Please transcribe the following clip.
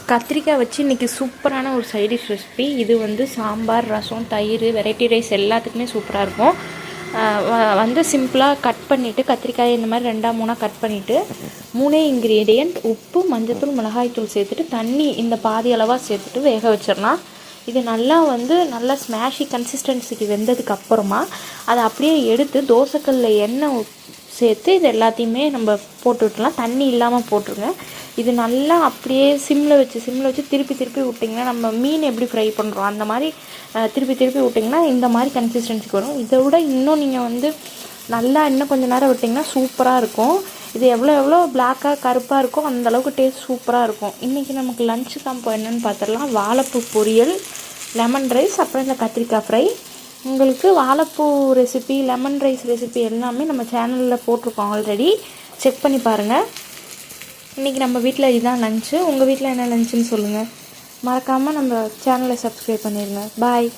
கத்திரிக்காய் வச்சு இன்றைக்கி சூப்பரான ஒரு சைடிஷ் ரெசிபி. இது வந்து சாம்பார், ரசம், தயிர், வெரைட்டி ரைஸ் எல்லாத்துக்குமே சூப்பராக இருக்கும். வந்து சிம்பிளாக கட் பண்ணிவிட்டு கத்திரிக்காயை இந்த மாதிரி 2-3 கட் பண்ணிவிட்டு 3 இன்க்ரீடியண்ட் உப்பு, மஞ்சத்தூள், மிளகாய்த்தூள் சேர்த்துட்டு தண்ணி இந்த பாதி அளவாக சேர்த்துட்டு வேக வச்சிடலாம். இது நல்லா ஸ்மாஷி கன்சிஸ்டன்சிக்கு வெந்ததுக்கு அப்புறமா அதை அப்படியே எடுத்து தோசைக்கல்லில் எண்ணெய் சேர்த்து இது எல்லாத்தையுமே நம்ம போட்டு விட்டுலாம். தண்ணி இல்லாமல் போட்டுருங்க. இது நல்லா அப்படியே சிம்மில் வச்சு திருப்பி விட்டிங்கன்னா நம்ம மீன் எப்படி ஃப்ரை பண்ணுறோம் அந்த மாதிரி திருப்பி விட்டிங்கன்னா இந்த மாதிரி கன்சிஸ்டன்சிக்கு வரும். இதை விட இன்னும் நீங்கள் நல்லா இன்னும் கொஞ்சம் நேரம் விட்டிங்கன்னா சூப்பராக இருக்கும். இது எவ்வளோ பிளாக்காக கருப்பாக இருக்கோ அந்தளவுக்கு டேஸ்ட் சூப்பராக இருக்கும். இன்றைக்கி நமக்கு லன்ச்சு காம்போ என்னென்னு பார்த்துடலாம். வாழைப்பூ பொரியல், லெமன் ரைஸ், அப்புறம் இந்த கத்திரிக்காய் ஃப்ரை. உங்களுக்கு வாழைப்பூ ரெசிபி, லெமன் ரைஸ் ரெசிபி எல்லாமே நம்ம சேனலில் போட்டிருக்கோம் ஆல்ரெடி. செக் பண்ணி பாருங்கள். இன்றைக்கி நம்ம வீட்டில் இதுதான் லன்ச்சு. உங்கள் வீட்டில் என்ன லன்ச்சுன்னு சொல்லுங்கள். மறக்காமல் நம்ம சேனலை சப்ஸ்கிரைப் பண்ணிடுங்க. பாய்.